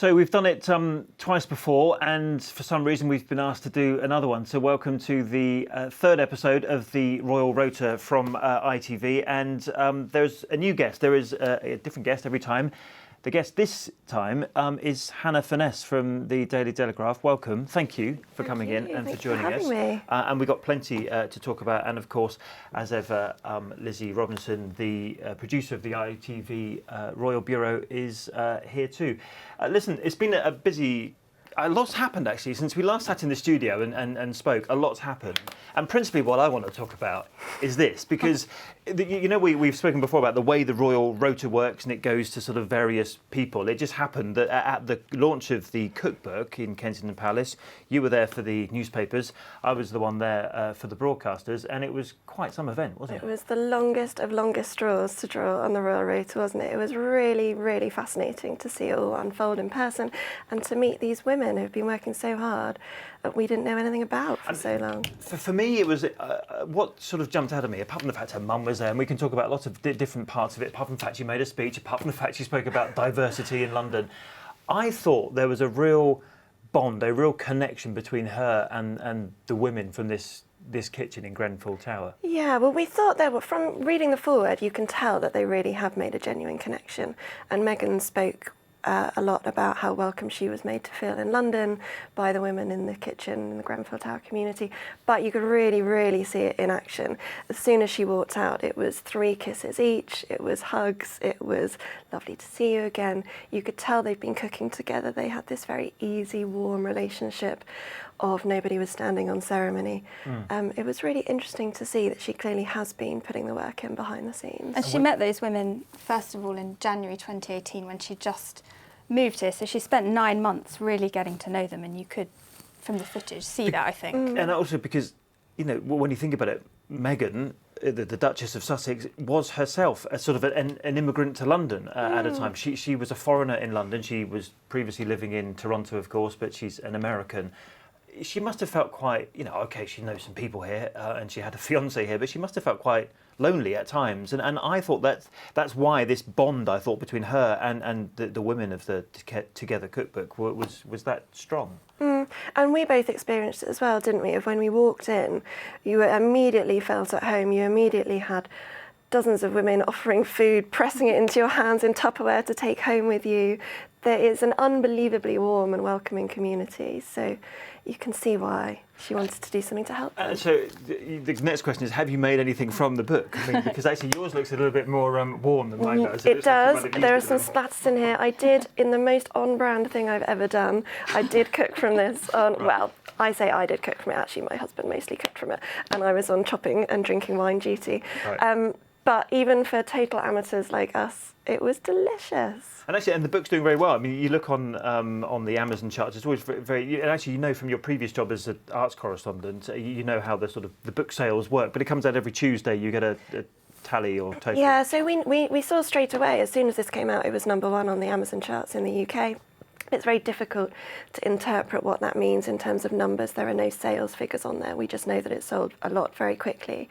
So we've done it twice before, and for some reason we've been asked to do another one. So welcome to the third episode of the Royal Rota from ITV, and there's a new guest. There is a different guest every time. The guest this time is Hannah Furness from the Daily Telegraph. Welcome. Thank you for coming in and for joining us. And we've got plenty to talk about. And of course, as ever, Lizzie Robinson, the producer of the ITV Royal Bureau, is here too. Listen, it's been a busy... A lot's happened, actually, since we last sat in the studio and spoke. A lot's happened. And principally what I want to talk about is this, because, you know, we've spoken before about the way the Royal Rota works and it goes to sort of various people. It just happened that at the launch of the cookbook in Kensington Palace, you were there for the newspapers. I was the one there for the broadcasters, and it was quite some event, wasn't it? It was the longest of longest straws to draw on the Royal Rota, wasn't it? It was really, really fascinating to see it all unfold in person and to meet these women who've been working so hard that we didn't know anything about for so long. For me, it was what sort of jumped out at me, apart from the fact her mum was there, and we can talk about lots of different parts of it, apart from the fact she made a speech, apart from the fact she spoke about diversity in London. I thought there was a real bond, a real connection between her and the women from this kitchen in Grenfell Tower. Yeah, well, we thought from reading the foreword, you can tell that they really have made a genuine connection. And Meghan spoke a lot about how welcome she was made to feel in London by the women in the kitchen in the Grenfell Tower community. But you could really, really see it in action. As soon as she walked out, it was 3 kisses each, it was hugs, it was lovely to see you again. You could tell they've been cooking together. They had this very easy, warm relationship of nobody was standing on ceremony. It was really interesting to see that she clearly has been putting the work in behind the scenes. And she met those women, first of all, in January 2018 when she just moved here. So she spent 9 months really getting to know them, and you could, from the footage, see that, I think. And also because, you know, when you think about it, Meghan, the Duchess of Sussex, was herself a sort of an immigrant to London at a time. She was a foreigner in London. She was previously living in Toronto, of course, but she's an American. She must have felt quite, you know, OK, she knows some people here and she had a fiancé here, but she must have felt quite lonely at times. And I thought that's why this bond, I thought, between her and the women of the Together cookbook was that strong. And we both experienced it as well, didn't we? Of when we walked in, you immediately felt at home. You immediately had dozens of women offering food, pressing it into your hands in Tupperware to take home with you. There is an unbelievably warm and welcoming community, so you can see why she wanted to do something to help them. So the next question is, have you made anything from the book? I mean, because actually yours looks a little bit more warm than mine does. It does. There are some splatters in here. I did, in the most on-brand thing I've ever done, I did cook from this on, well, I say I did cook from it. Actually, my husband mostly cooked from it, and I was on chopping and drinking wine duty. Right. But even for total amateurs like us, it was delicious. And actually, the book's doing very well. I mean, you look on the Amazon charts. It's always very. And actually, you know from your previous job as an arts correspondent, you know how the book sales work. But it comes out every Tuesday. You get a tally or total. Yeah. So we saw straight away as soon as this came out, it was #1 on the Amazon charts in the UK. It's very difficult to interpret what that means in terms of numbers. There are no sales figures on there. We just know that it sold a lot very quickly.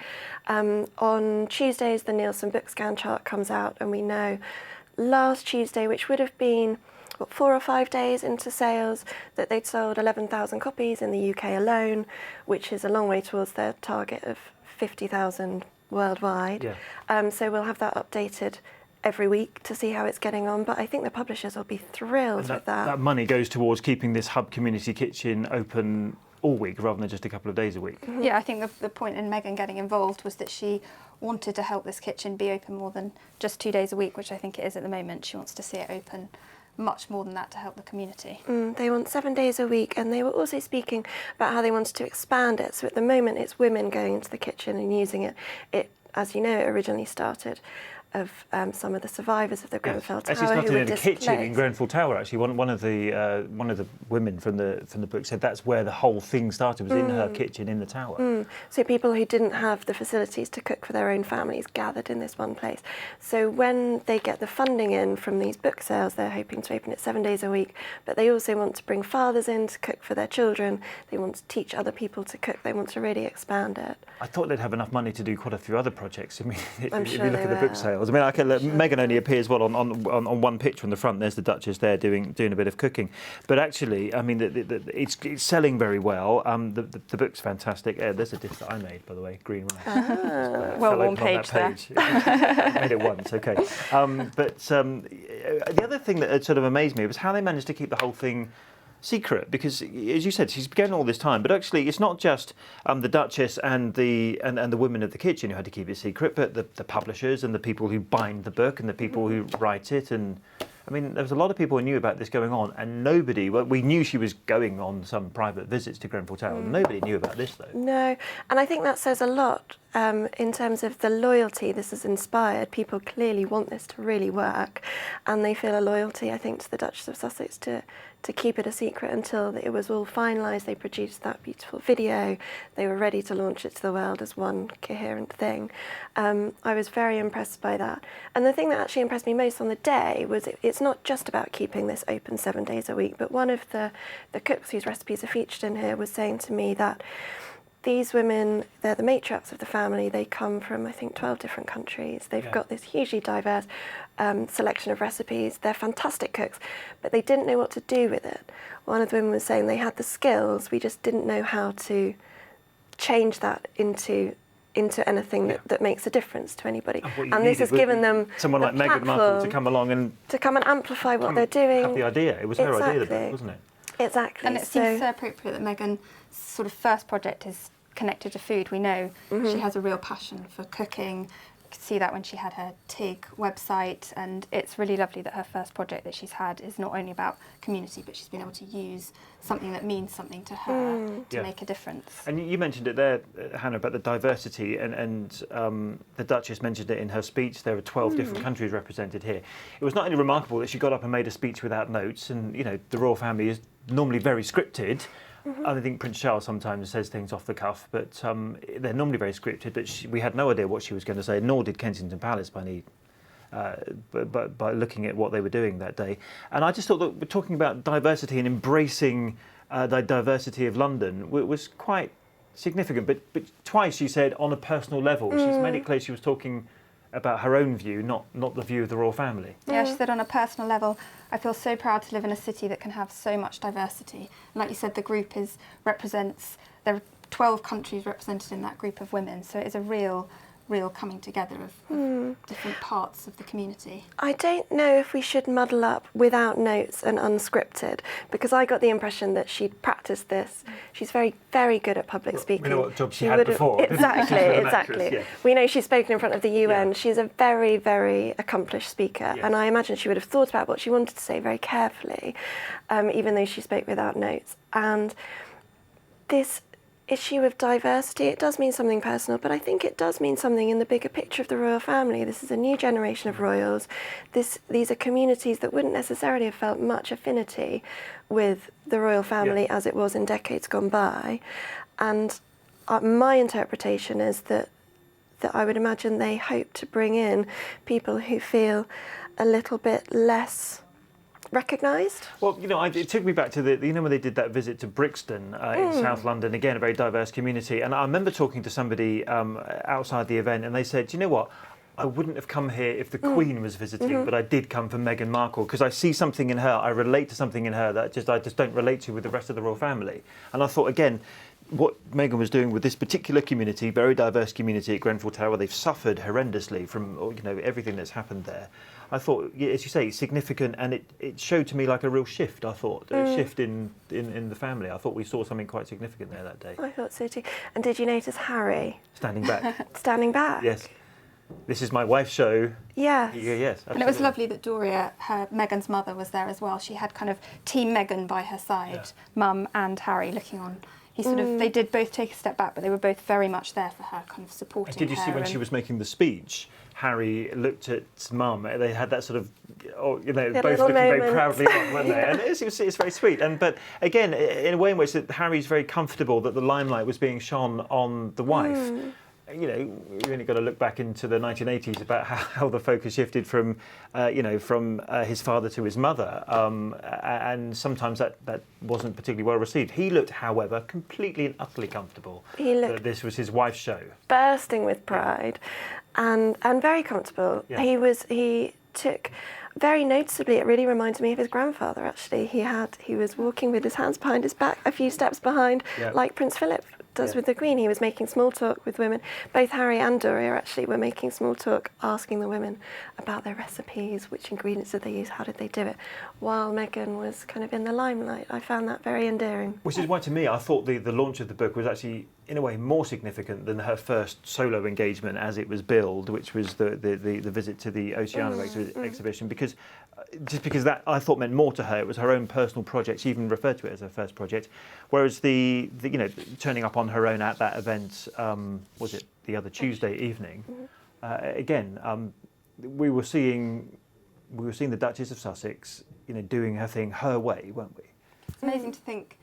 On Tuesdays, the Nielsen Bookscan chart comes out, and we know last Tuesday, which would have been 4 or 5 days into sales, that they'd sold 11,000 copies in the UK alone, which is a long way towards their target of 50,000 worldwide. Yeah. So we'll have that updated every week to see how it's getting on, but I think the publishers will be thrilled with that. That money goes towards keeping this hub community kitchen open all week rather than just a couple of days a week. Yeah, I think the point in Meghan getting involved was that she wanted to help this kitchen be open more than just 2 days a week, which I think it is at the moment. She wants to see it open much more than that to help the community. They want 7 days a week, and they were also speaking about how they wanted to expand it. So at the moment, it's women going into the kitchen and using it. It, as you know, it originally started of some of the survivors of the Grenfell Tower. Actually, started who were in a displaced. kitchen in Grenfell Tower. Actually, one of the women from the book said that's where the whole thing started, was in her kitchen in the tower. So people who didn't have the facilities to cook for their own families gathered in this one place. So when they get the funding in from these book sales, they're hoping to open it 7 days a week. But they also want to bring fathers in to cook for their children. They want to teach other people to cook. They want to really expand it. I thought they'd have enough money to do quite a few other projects. I mean, if you look at the book sales. details. I mean, Meghan only appears on one picture on the front. There's the Duchess there doing a bit of cooking, but actually, I mean, it's selling very well. The book's fantastic. There's a dish that I made, by the way, green rice. Well-worn page there. I made it once, okay. But the other thing that sort of amazed me was how they managed to keep the whole thing secret, because as you said, she's been going all this time, but actually it's not just the Duchess and the women of the kitchen who had to keep it secret, but the publishers and the people who bind the book and the people who write it. And I mean, there was a lot of people who knew about this going on, and nobody, well, we knew she was going on some private visits to Grenfell Tower. Nobody knew about this, though. No, and I think that says a lot in terms of the loyalty this has inspired. People clearly want this to really work, and they feel a loyalty, I think, to the Duchess of Sussex to keep it a secret until it was all finalised. They produced that beautiful video. They were ready to launch it to the world as one coherent thing. I was very impressed by that. And the thing that actually impressed me most on the day was it's not just about keeping this open 7 days a week, but one of the cooks whose recipes are featured in here was saying to me that these women, they're the matriarchs of the family. They come from, I think, 12 different countries. They've got this hugely diverse selection of recipes. They're fantastic cooks, but they didn't know what to do with it. One of the women was saying they had the skills, we just didn't know how to change that into anything that makes a difference to anybody. And this has given them someone like Meghan Markle to come along and amplify what they're doing. Have the idea. It was her idea, the book, wasn't it? Exactly. And it seems so appropriate that Meghan's sort of first project is connected to food. We know she has a real passion for cooking. You could see that when she had her TIG website, and it's really lovely that her first project that she's had is not only about community, but she's been able to use something that means something to her to make a difference. And you mentioned it there, Hannah, about the diversity, and the Duchess mentioned it in her speech. There are 12 different countries represented here. It was not only remarkable that she got up and made a speech without notes, and you know, the royal family is normally very scripted. I think Prince Charles sometimes says things off the cuff, but they're normally very scripted. But we had no idea what she was going to say, nor did Kensington Palace by looking at what they were doing that day. And I just thought that we're talking about diversity and embracing the diversity of London was quite significant. But twice she said on a personal level. She's made it clear she was talking about her own view, not the view of the royal family. Yeah, she said on a personal level, I feel so proud to live in a city that can have so much diversity. And like you said, the group represents, there are 12 countries represented in that group of women, so it is a real coming together of different parts of the community. I don't know if we should muddle up without notes and unscripted, because I got the impression that she'd practiced this. She's very, very good at public speaking. We know what job she had before. Exactly. Actress, yeah. We know she's spoken in front of the UN. She's a very, very accomplished speaker, and I imagine she would have thought about what she wanted to say very carefully, even though she spoke without notes. And this issue of diversity, it does mean something personal, but I think it does mean something in the bigger picture of the royal family. This is a new generation of royals. These are communities that wouldn't necessarily have felt much affinity with the royal family as it was in decades gone by. And my interpretation is that I would imagine they hope to bring in people who feel a little bit less recognised. Well, you know, it took me back to when they did that visit to Brixton in South London, again, a very diverse community. And I remember talking to somebody outside the event, and they said, "Do you know what? I wouldn't have come here if the Queen was visiting, but I did come for Meghan Markle because I see something in her, I relate to something in her that I just don't relate to with the rest of the royal family." And I thought, again, what Meghan was doing with this particular community, very diverse community at Grenfell Tower, they've suffered horrendously from everything that's happened there. I thought, as you say, significant, and it showed to me like a real shift. I thought a shift in the family. I thought we saw something quite significant there that day. I thought so too. And did you notice Harry standing back? Standing back. Yes. This is my wife's show. Yes. Yeah, yes. Absolutely. And it was lovely that Doria, Meghan's mother, was there as well. She had kind of Team Meghan by her side, Mum and Harry looking on. They did both take a step back, but they were both very much there for her, kind of supporting her. Did you see when she was making the speech, Harry looked at Mum, they had that sort of, both looking very proudly on, weren't they? And it's very sweet. But again, in a way in which Harry's very comfortable that the limelight was being shone on the wife. You know, you've only got to look back into the 1980s about how the focus shifted from his father to his mother, and sometimes that wasn't particularly well received. He looked, however, completely and utterly comfortable. He looked that this was his wife's show. Bursting with pride. and very comfortable. Yeah. He took very noticeably. It really reminds me of his grandfather. Actually, he was walking with his hands behind his back, a few steps behind, like Prince Philip does with the Queen. He was making small talk with women. Both Harry and Doria actually were making small talk, asking the women about their recipes, which ingredients did they use, how did they do it, while Meghan was kind of in the limelight. I found that very endearing. Which is why, to me, I thought the launch of the book was actually, in a way, more significant than her first solo engagement as it was billed, which was the visit to the Oceania exhibition, because that I thought meant more to her. It was her own personal project. She even referred to it as her first project, whereas the turning up on her own at that event, was it the other Tuesday evening? We were seeing the Duchess of Sussex, doing her thing her way, weren't we? It's amazing to think,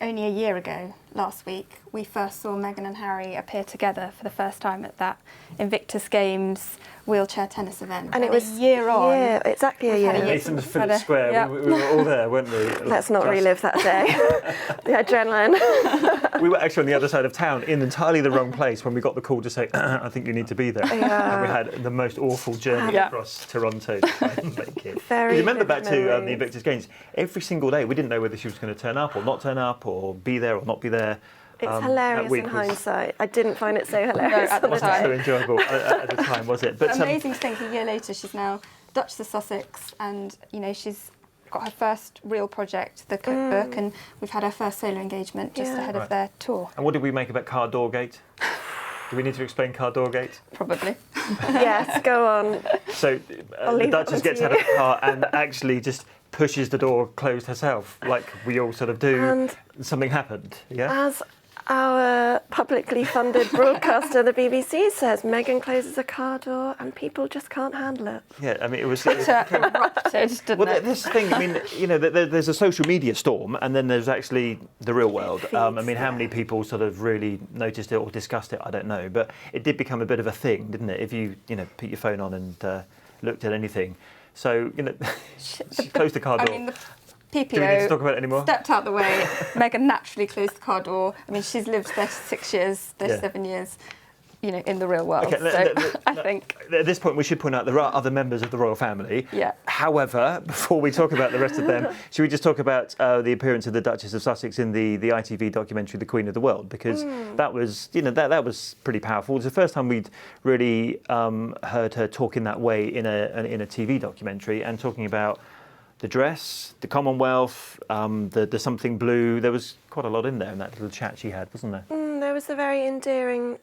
only a year ago, last week, we first saw Meghan and Harry appear together for the first time at that Invictus Games wheelchair tennis event. And it was a year on. Yeah, exactly a year. Nathan Phillips Square, yeah. we were all there, weren't we? Let's not relive that day. The adrenaline. We were actually on the other side of town in entirely the wrong place when we got the call to say, I think you need to be there. Yeah. And we had the most awful journey across Toronto to try and make it. Very you remember back to memories. the Invictus Games, every single day we didn't know whether she was going to turn up or not turn up or be there or not be there. It's hilarious in hindsight. I didn't find it so hilarious at the It wasn't time. so enjoyable at the time, was it? But amazing to think a year later she's now Duchess of Sussex, and she's got her first real project, the cookbook, and we've had her first solo engagement just ahead of their tour. And what did we make about Car Doorgate? Do we need to explain Car Doorgate? Probably. Yes, go on. So the Duchess gets out of the car and actually just pushes the door closed herself, like we all sort of do. And something happened, yeah? as our publicly funded broadcaster, the BBC, says, Meghan closes a car door and people just can't handle it. Yeah, I mean, it was... Twitter erupted, didn't Well, it? this thing, I mean, there's a social media storm and then there's actually the real world. I mean, how many people sort of really noticed it or discussed it, I don't know. But it did become a bit of a thing, didn't it? If you, put your phone on and looked at anything. So, she closed the car door. I mean, the Do we need to talk PPO about it anymore? stepped out the way. Meghan naturally closed the car door. I mean, she's lived 36 years, 37 years, in the real world. Okay, I think... At this point, we should point out there are other members of the royal family. Yeah. However, before we talk about the rest of them, should we just talk about the appearance of the Duchess of Sussex in the ITV documentary The Queen of the World? Because that was, that was pretty powerful. It was the first time we'd really heard her talk in that way in a TV documentary, and talking about the dress, the Commonwealth, the something blue. There was quite a lot in there in that little chat she had, wasn't there? There was a very endearing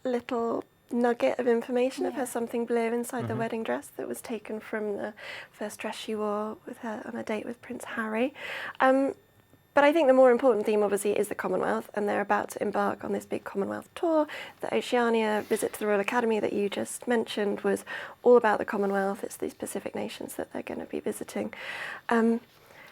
little nugget of information of her something blue inside the wedding dress that was taken from the first dress she wore with her on a date with Prince Harry. But I think the more important theme, obviously, is the Commonwealth, and they're about to embark on this big Commonwealth tour. The Oceania visit to the Royal Academy that you just mentioned was all about the Commonwealth. It's these Pacific nations that they're going to be visiting. And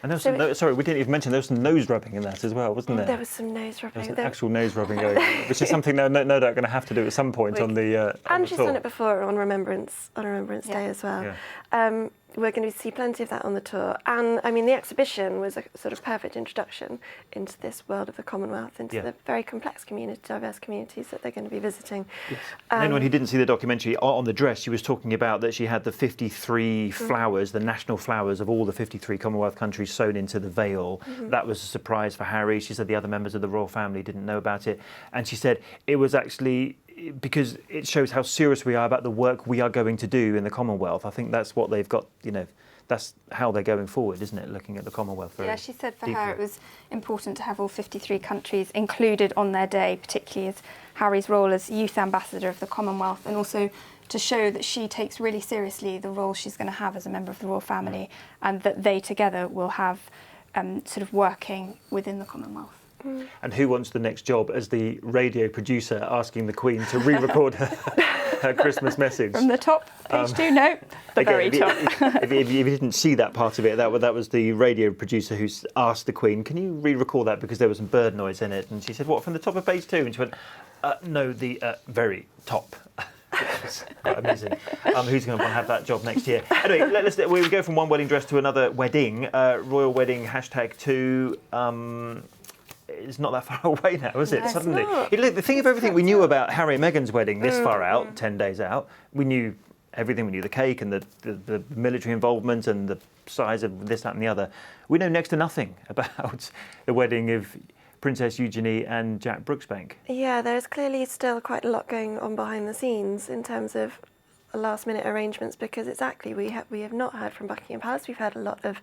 there was we didn't even mention there was some nose rubbing in that as well, wasn't there? There was some nose rubbing. There was an actual nose rubbing going on, which is something no doubt going to have to do at some point on the and she's tour. done it before on Remembrance Day as well. Yeah. We're going to see plenty of that on the tour. And, I mean, the exhibition was a sort of perfect introduction into this world of the Commonwealth, into the very complex diverse communities that they're going to be visiting. Yes. And anyone who didn't see the documentary, on the dress, she was talking about that she had the 53 flowers, the national flowers of all the 53 Commonwealth countries sewn into the veil. That was a surprise for Harry. She said the other members of the royal family didn't know about it. And she said it was actually... because it shows how serious we are about the work we are going to do in the Commonwealth. I think that's what they've got, that's how they're going forward, isn't it, looking at the Commonwealth very she said for deeply. her it was important to have all 53 countries included on their day, particularly as Harry's role as youth ambassador of the Commonwealth, and also to show that she takes really seriously the role she's going to have as a member of the royal family, and that they together will have sort of working within the Commonwealth. And who wants the next job as the radio producer asking the Queen to re-record her Christmas message? From the top, page 2, no, the very top. If you didn't see that part of it, that was the radio producer who asked the Queen, can you re-record that because there was some bird noise in it? And she said, what, from the top of page 2? And she went, no, the very top. It's quite amazing. Who's going to have that job next year? Anyway, we go from one wedding dress to another wedding, royal wedding #2. it's not that far away now, is it? No, it's Suddenly, not. Think of everything we knew about Harry and Meghan's wedding this far out, 10 days out. We knew everything. We knew the cake and the military involvement and the size of this, that, and the other. We know next to nothing about the wedding of Princess Eugenie and Jack Brooksbank. Yeah, there's clearly still quite a lot going on behind the scenes in terms of last-minute arrangements, because exactly we have not heard from Buckingham Palace. We've heard a lot of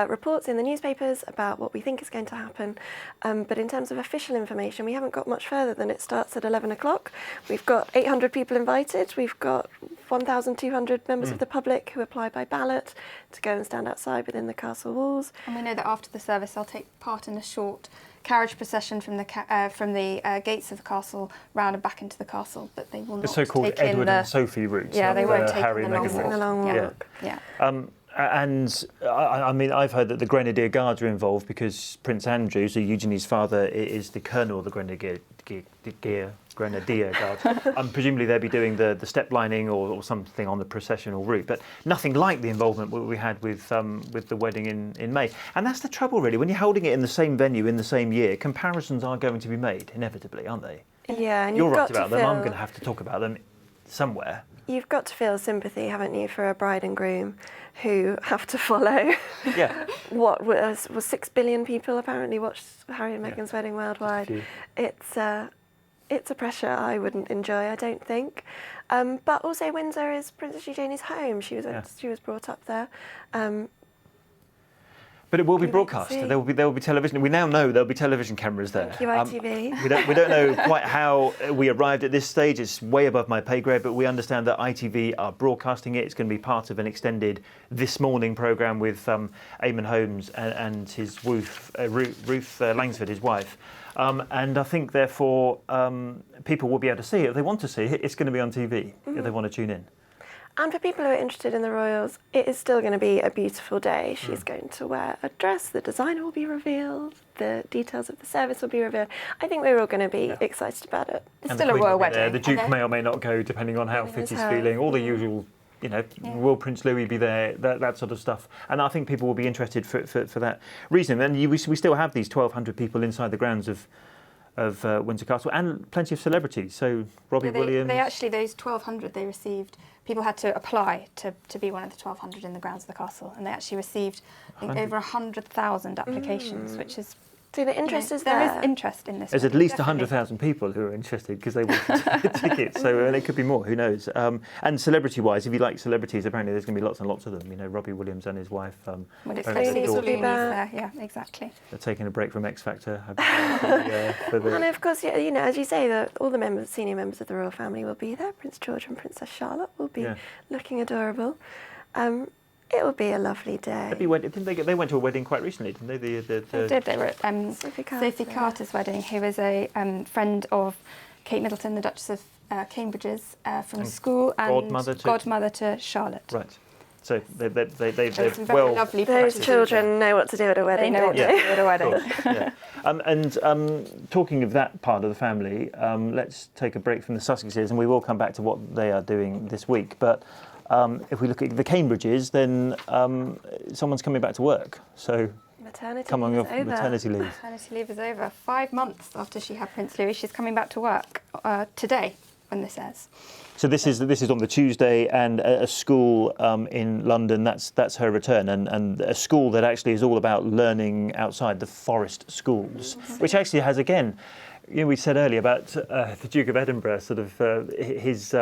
reports in the newspapers about what we think is going to happen, but in terms of official information, we haven't got much further than it starts at 11 o'clock. We've got 800 people invited. We've got 1,200 members of the public who apply by ballot to go and stand outside within the castle walls. And we know that after the service, they'll take part in a short carriage procession from the gates of the castle round and back into the castle, but they will not The so-called take Edward in the and Sophie route. Yeah, they won't the take Harry in and the Meghan long route. walk. Yeah. Yeah. And I mean, I've heard that the Grenadier Guards are involved because Prince Andrew, so Eugenie's father, is the colonel of the Grenadier Guard. Presumably they'll be doing the step lining or something on the processional route, but nothing like the involvement we had with the wedding in May. And that's the trouble, really. When you're holding it in the same venue in the same year, comparisons are going to be made inevitably, aren't they? Yeah, and You're you've right got about to them. I'm feel- going to have to talk about them somewhere. You've got to feel sympathy, haven't you, for a bride and groom who have to follow Yeah. what was 6 billion people apparently watched Harry and Meghan's wedding worldwide. Few. It's a pressure I wouldn't enjoy, I don't think. But also Windsor is Princess Eugenie's home. She was brought up there. But it will be Wait and broadcast. see. There will be television. We now know there'll be television cameras there. Thank you, ITV. We don't know quite how we arrived at this stage. It's way above my pay grade, but we understand that ITV are broadcasting it. It's going to be part of an extended This Morning programme with Eamon Holmes and his wife, Ruth Langsford, his wife. And I think, therefore, people will be able to see it. If they want to see it, it's going to be on TV if they want to tune in. And for people who are interested in the royals, it is still going to be a beautiful day. She's going to wear a dress, the design will be revealed, the details of the service will be revealed. I think we're all going to be excited about it. It's And still the a Queen royal will be there. wedding. The Duke Okay. may or may not go, depending on how Depending fit on he's how- feeling. All the usual, will Prince Louis be there? That sort of stuff. And I think people will be interested for that reason. And we still have these 1,200 people inside the grounds of Windsor Castle, and plenty of celebrities. So Robbie Williams. They actually, those 1,200 they received, people had to apply to be one of the 1,200 in the grounds of the castle, and they actually received, I think, over 100,000 applications, which is... So the interest is there there. is interest in this. There's at wedding, least definitely. 100,000 people who are interested because they want tickets. So and it could be more. Who knows? And celebrity-wise, if you like celebrities, apparently there's going to be lots and lots of them. Robbie Williams and his wife. Well, it's are Lizzie Lizzie will be there. back. Yeah, exactly. They're taking a break from X Factor. And of course, as you say, all the senior members of the royal family will be there. Prince George and Princess Charlotte will be looking adorable. It will be a lovely day. They went to a wedding quite recently, didn't they? They did. They were at Sophie Sophie Carter's wedding, who is a friend of Kate Middleton, the Duchess of Cambridge's from school, and godmother to Charlotte. Right. So they've Very well. lovely Those pictures. children know what to do at a They wedding, know don't what they? to do at a wedding. And talking of that part of the family, let's take a break from the Sussexes, and we will come back to what they are doing this week. But if we look at the Cambridges, then someone's coming back to work. So Maternity come on leave your is over. maternity leave. Maternity leave is over. 5 months after she had Prince Louis, she's coming back to work today, when this airs. So this is on the Tuesday, and a school in London. That's her return, and a school that actually is all about learning outside the forest schools, which actually has again. We said earlier about the Duke of Edinburgh, sort of his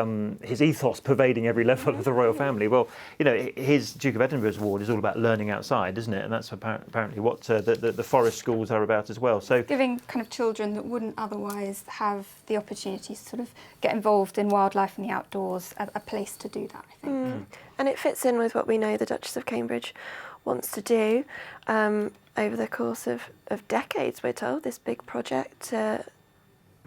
ethos pervading every level of the royal family. Well, his Duke of Edinburgh's award is all about learning outside, isn't it? And that's apparently what the forest schools are about as well. So Giving kind of children that wouldn't otherwise have the opportunity to sort of get involved in wildlife and the outdoors, a place to do that, I think. And it fits in with what we know the Duchess of Cambridge wants to do over the course of decades, we're told, this big project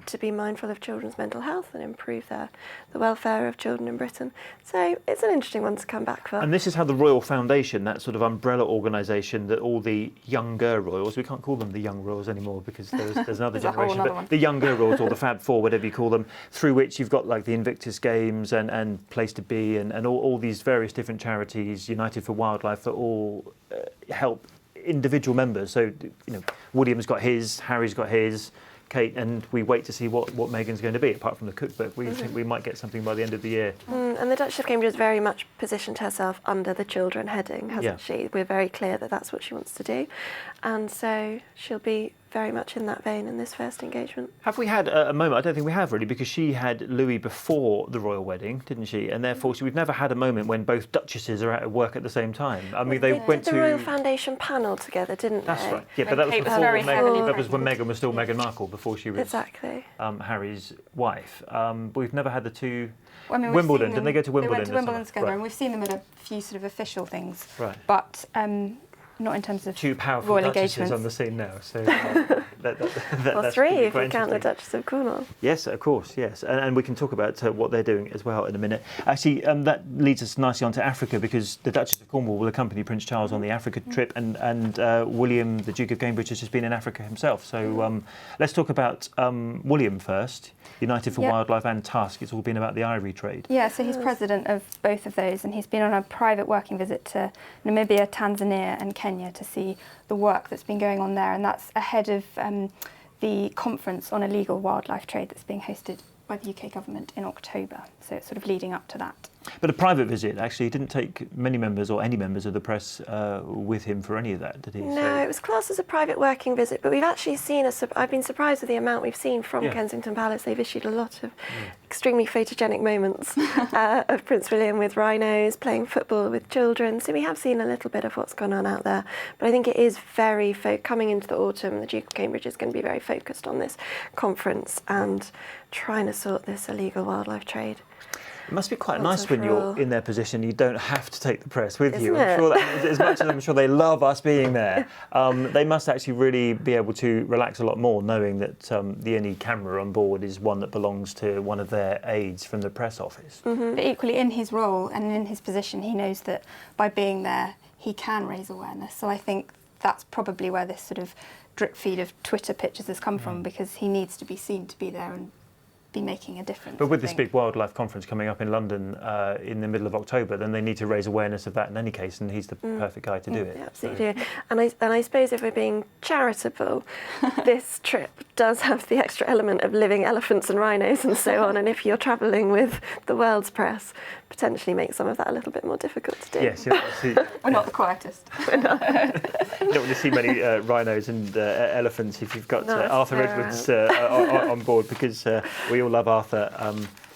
to be mindful of children's mental health and improve the welfare of children in Britain. So it's an interesting one to come back for. And this is how the Royal Foundation, that sort of umbrella organisation that all the younger royals, we can't call them the young royals anymore because there's another There's a whole generation, other but one. the younger royals or the Fab Four, whatever you call them, through which you've got like the Invictus Games and Place to Be and all these various different charities, United for Wildlife, that all help individual members. So, William's got his, Harry's got his, Kate, and we wait to see what Meghan's going to be, apart from the cookbook. We think we might get something by the end of the year. And the Duchess of Cambridge has very much positioned herself under the children heading, hasn't she? We're very clear that that's what she wants to do. And so she'll be very much in that vein in this first engagement. Have we had a moment? I don't think we have really, because she had Louis before the royal wedding, didn't she? And therefore we've never had a moment when both duchesses are at work at the same time. I mean, they went did to the Royal Foundation panel together, didn't they? That's right. Yeah, but that was Kate was before very heavily Meghan. That was when pregnant. Meghan was still Meghan Markle, before she was Exactly. Harry's wife. But we've never had the two. Well, I mean, we've Wimbledon. seen Did they go to Wimbledon? They went to this Wimbledon summer? together, Right. and we've seen them at a few sort of official things. Right. But not in terms of Two powerful royal duchesses engagements. on the scene now. So Or that's three, gonna be if quite you count the interesting. Duchess of Cornwall. Yes, of course, yes. And we can talk about what they're doing as well in a minute. Actually, that leads us nicely on to Africa, because the Duchess of Cornwall will accompany Prince Charles on the Africa trip, and William, the Duke of Cambridge, has just been in Africa himself. So let's talk about William first. United for Wildlife and Tusk. It's all been about the ivory trade. Yeah, so he's president of both of those, and he's been on a private working visit to Namibia, Tanzania and Kenya to see the work that's been going on there, and that's ahead of the conference on illegal wildlife trade that's being hosted by the UK government in October. So it's sort of leading up to that. But a private visit, actually. He didn't take many members or any members of the press with him for any of that, did he? No, it was classed as a private working visit, but we've actually seen I've been surprised with the amount we've seen from Kensington Palace. They've issued a lot of extremely photogenic moments of Prince William with rhinos, playing football with children. So we have seen a little bit of what's gone on out there. But I think it is very, coming into the autumn, the Duke of Cambridge is going to be very focused on this conference and trying to sort this illegal wildlife trade. It must be quite Once nice and when for you're all. in their position. You don't have to take the press with you. Isn't I'm it? sure that, as much as I'm sure they love us being there, they must actually really be able to relax a lot more, knowing that the only camera on board is one that belongs to one of their aides from the press office. But equally, in his role and in his position, he knows that by being there, he can raise awareness. So I think that's probably where this sort of drip feed of Twitter pictures has come from, because he needs to be seen to be there and be making a difference. But with I this think. big wildlife conference coming up in London in the middle of October, then they need to raise awareness of that in any case, and he's the perfect guy to do it. Yeah, absolutely. And I suppose if we're being charitable, this trip does have the extra element of living elephants and rhinos and so on. And if you're travelling with the world's press, potentially makes some of that a little bit more difficult to do. Yes, you don't want to see, We're not the quietest. you don't want to see many rhinos and elephants if you've got No, it's Arthur fair. Edwards on board, because we all love Arthur,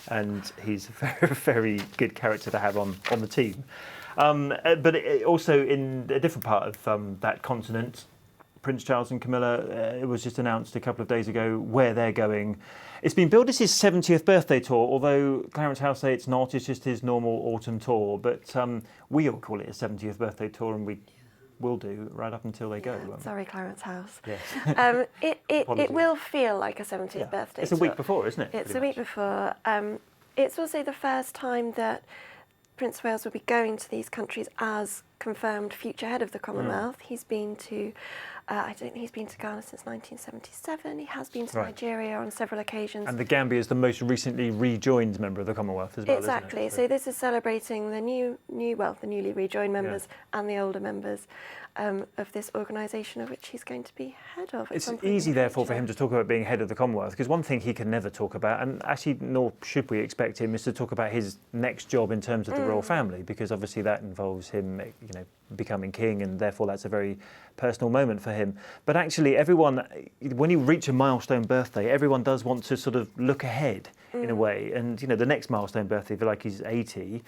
and he's a very, very good character to have on the team. But also in a different part of that continent, Prince Charles and Camilla, it was just announced a couple of days ago where they're going. It's been billed as his 70th birthday tour, although Clarence House say it's not, it's just his normal autumn tour. But we all call it a 70th birthday tour, and we will do right up until they go. Sorry, Clarence House. Yes. It will feel like a 70th birthday It's a tour. week before, isn't it? It's pretty a week much? before. It's also the first time that Prince of Wales will be going to these countries as confirmed future head of the Commonwealth. He's been to, I don't think he's been to Ghana since 1977. He has been to Right. Nigeria on several occasions. And the Gambia is the most recently rejoined member of the Commonwealth as well, Exactly. isn't So it? this is celebrating the the newly rejoined members and the older members of this organisation of which he's going to be head of. at It's some point in easy, the therefore, for future. him to talk about being head of the Commonwealth, because one thing he can never talk about, and actually nor should we expect him, is to talk about his next job in terms of the royal family, because obviously that involves him, becoming king, and therefore that's a very personal moment for him. But actually, everyone, when you reach a milestone birthday, everyone does want to sort of look ahead in a way, and the next milestone birthday, if you like, he's 80,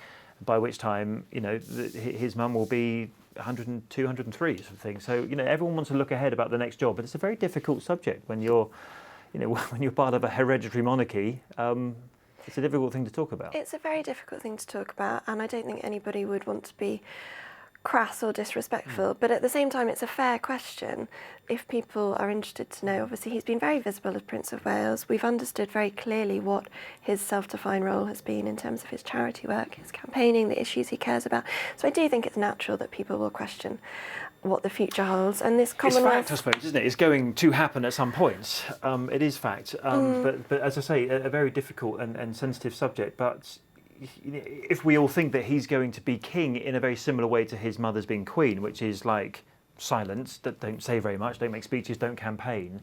by which time his mum will be 102, 103 sort of thing. So everyone wants to look ahead about the next job, but it's a very difficult subject when you're when you're part of a hereditary monarchy. It's a difficult thing to talk about. It's a very difficult thing to talk about, and I don't think anybody would want to be crass or disrespectful, but at the same time it's a fair question if people are interested to know. Obviously he's been very visible as Prince of Wales. We've understood very clearly what his self-defined role has been in terms of his charity work, his campaigning, the issues he cares about. So I do think it's natural that people will question what the future holds, and this Commonwealth... It's fact, I suppose, isn't it? It's going to happen at some point. It is fact, but as I say, a very difficult and sensitive subject, but if we all think that he's going to be king in a very similar way to his mother's being queen, which is like silent, that don't say very much, don't make speeches, don't campaign.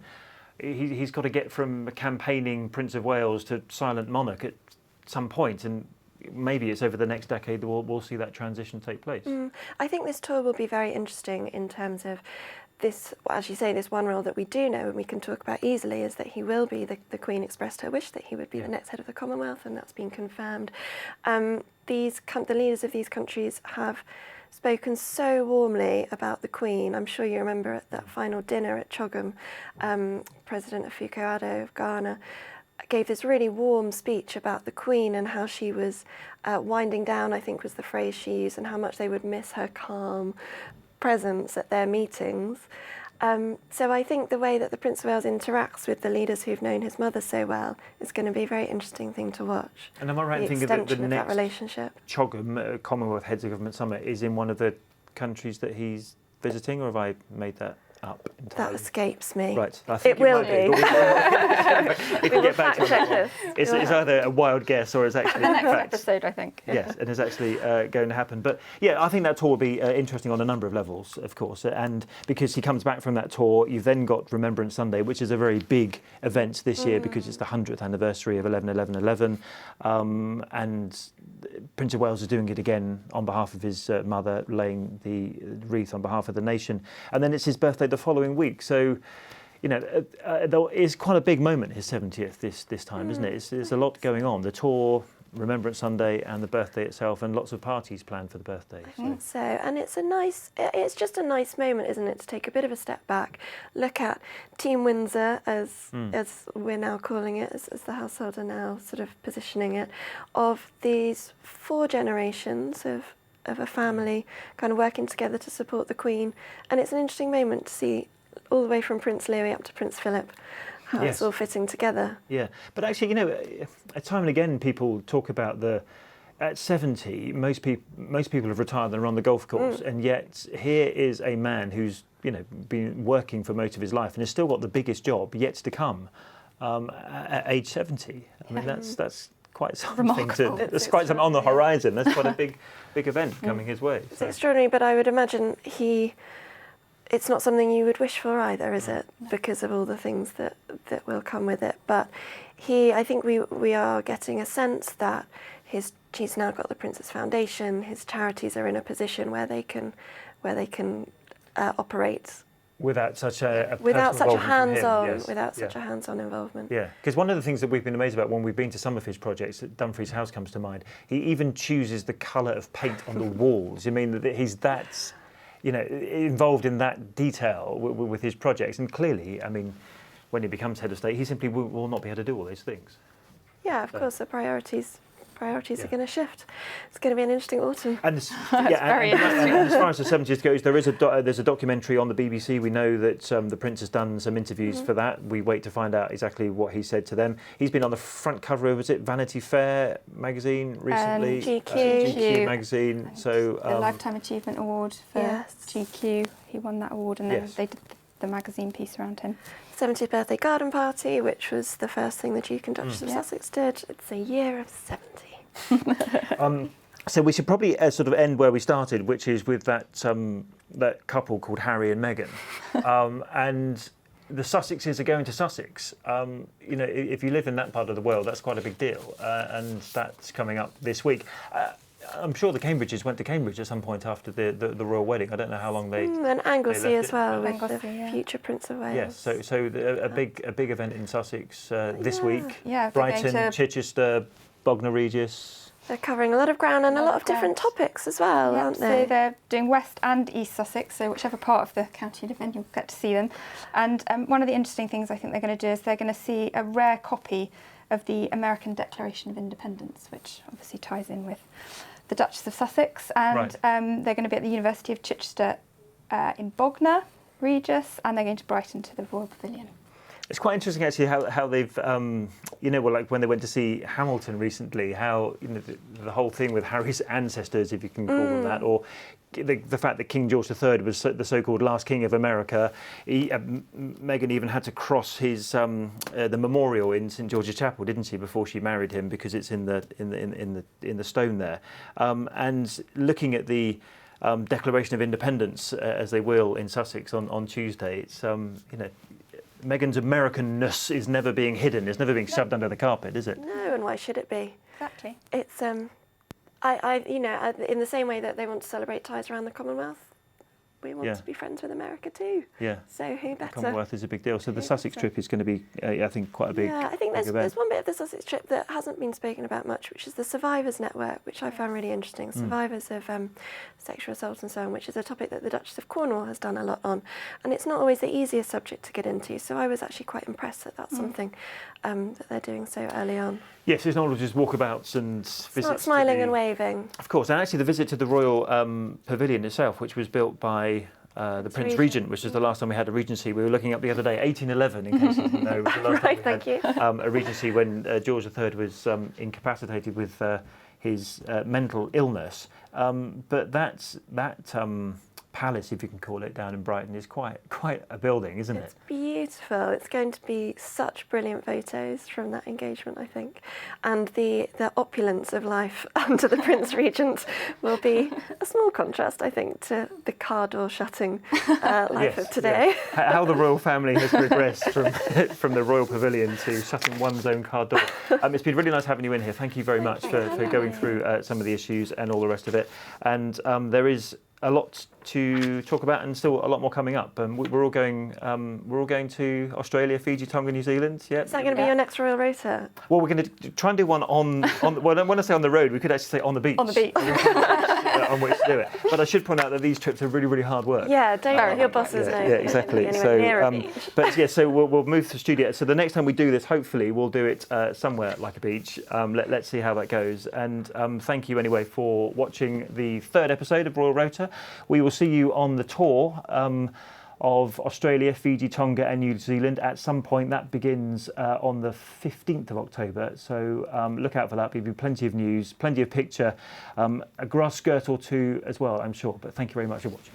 He's got to get from a campaigning Prince of Wales to silent monarch at some point, and maybe it's over the next decade that we'll see that transition take place. I think this tour will be very interesting in terms of this, as you say, this one role that we do know and we can talk about easily is that he will be, the Queen expressed her wish that he would be the next head of the Commonwealth, and that's been confirmed. The leaders of these countries have spoken so warmly about the Queen. I'm sure you remember at that final dinner at Chogham, President Akufo-Addo of Ghana gave this really warm speech about the Queen and how she was winding down, I think was the phrase she used, and how much they would miss her calm presence at their meetings. So I think the way that the Prince of Wales interacts with the leaders who've known his mother so well is going to be a very interesting thing to watch. And am I right in thinking that the next relationship? Chogham Commonwealth Heads of Government Summit is in one of the countries that he's visiting, or have I made that up entirely? That escapes me. Right, I think it will be. We can get back to it. It's either a wild guess or it's actually the next episode, I think. Yes, and it's actually going to happen. But yeah, I think that tour will be interesting on a number of levels, of course. And because he comes back from that tour, you've then got Remembrance Sunday, which is a very big event this year because it's the 100th anniversary of 11/11/11. And Prince of Wales is doing it again on behalf of his mother, laying the wreath on behalf of the nation. And then it's his birthday the following week. So, you know, it's quite a big moment, his 70th this time, isn't it? There's a lot going on. The tour, Remembrance Sunday and the birthday itself, and lots of parties planned for the birthday. I think so. And it's just a nice moment, isn't it, to take a bit of a step back, look at Team Windsor, as we're now calling it, as the household are now sort of positioning it, of these 4 generations of a family kind of working together to support the Queen. And it's an interesting moment to see all the way from Prince Louis up to Prince Philip, how it's all fitting together. Yeah, but actually, you know, time and again people talk about at 70, most people have retired and are on the golf course, and yet here is a man who's, you know, been working for most of his life and has still got the biggest job yet to come at age 70. I mean, that's quite something. That's quite something on the horizon. That's quite a big event coming his way. It's extraordinary, but I would imagine it's not something you would wish for either, is it? Because of all the things that will come with it. But I think we are getting a sense that he's now got the Prince's Foundation. His charities are in a position where they can operate without such a hands-on involvement. Yeah, because one of the things that we've been amazed about when we've been to some of his projects, Dumfries House comes to mind. He even chooses the colour of paint on the walls. I mean, that he's that, you know, involved in that detail with his projects. And clearly, I mean, when he becomes head of state, he simply will not be able to do all those things. Yeah, of course, the priorities are going to shift. It's going to be an interesting autumn. And as far as the 70th goes, there's a documentary on the BBC. We know that the Prince has done some interviews for that. We wait to find out exactly what he said to them. He's been on the front cover of, Vanity Fair magazine recently? GQ magazine. So the Lifetime Achievement Award for GQ. He won that award, and then they did the magazine piece around him. 70th birthday garden party, which was the first thing the Duke and Duchess of Sussex did. It's a year of 70. So we should probably sort of end where we started, which is with that couple called Harry and Meghan. And the Sussexes are going to Sussex. You know, if you live in that part of the world, that's quite a big deal. And that's coming up this week. I'm sure the Cambridges went to Cambridge at some point after the royal wedding. I don't know how long they. And Anglesey as well, with the future Prince of Wales. Yes, so a big event in Sussex this week. Yeah, Brighton, Chichester, Bognor Regis. They're covering a lot of ground and a lot of different topics as well, aren't they? So they're doing West and East Sussex, so whichever part of the county you live in, you'll get to see them. And one of the interesting things I think they're going to do is they're going to see a rare copy of the American Declaration of Independence, which obviously ties in with the Duchess of Sussex, and they're going to be at the University of Chichester in Bognor Regis, and they're going to Brighton to the Royal Pavilion. It's quite interesting actually how they've, like when they went to see Hamilton recently, how the whole thing with Harry's ancestors, if you can call them that, or the fact that King George III was the so-called last king of America. Meghan even had to cross his the memorial in St George's Chapel, didn't she, before she married him, because it's in the stone there. And looking at the Declaration of Independence, as they will in Sussex on Tuesday. It's Meghan's Americanness is never being hidden. It's never being shoved under the carpet, is it? No, and why should it be? Exactly. It's in the same way that they want to celebrate ties around the Commonwealth, we want to be friends with America too. Yeah. So who better? Commonwealth is a big deal. So the Sussex trip is going to be, I think, quite a big. Yeah, I think there's one bit of the Sussex trip that hasn't been spoken about much, which is the Survivors Network, which I found really interesting. Survivors of sexual assault and so on, which is a topic that the Duchess of Cornwall has done a lot on, and it's not always the easiest subject to get into. So I was actually quite impressed that that's something that they're doing so early on. Yes, it's not all just walkabouts and visits. Not smiling and waving. Of course, and actually the visit to the Royal Pavilion itself, which was built by the Prince Regent, which was the last time we had a regency. We were looking up the other day, 1811, in case you didn't know. Was the last Right, time thank had, you. a regency when George III was incapacitated with his mental illness. But that palace, if you can call it, down in Brighton is quite a building, isn't it? It's beautiful. It's going to be such brilliant photos from that engagement, I think. And the opulence of life under the Prince Regent will be a small contrast, I think, to the car door shutting life of today. Yeah. How the royal family has progressed from the Royal Pavilion to shutting one's own car door. It's been really nice having you in here. Thank you very much for going through some of the issues and all the rest of it. And there is a lot to talk about, and still a lot more coming up. We're all going to Australia, Fiji, Tonga, New Zealand. Yeah. Is that going to be your next Royal Rota? Well, we're going to try and do one on. Well, when I say on the road, we could actually say on the beach. On the beach. On which to do it. But I should point out that these trips are really, really hard work. Yeah, don't let your bosses know. Yeah, exactly. So we'll move to the studio. So the next time we do this, hopefully we'll do it somewhere like a beach. Let's see how that goes. And thank you anyway for watching the third episode of Royal Rota. We will see you on the tour of Australia, Fiji, Tonga and New Zealand at some point. That begins on the 15th of October. So look out for that. There'll be plenty of news, plenty of picture, a grass skirt or two as well, I'm sure. But thank you very much for watching.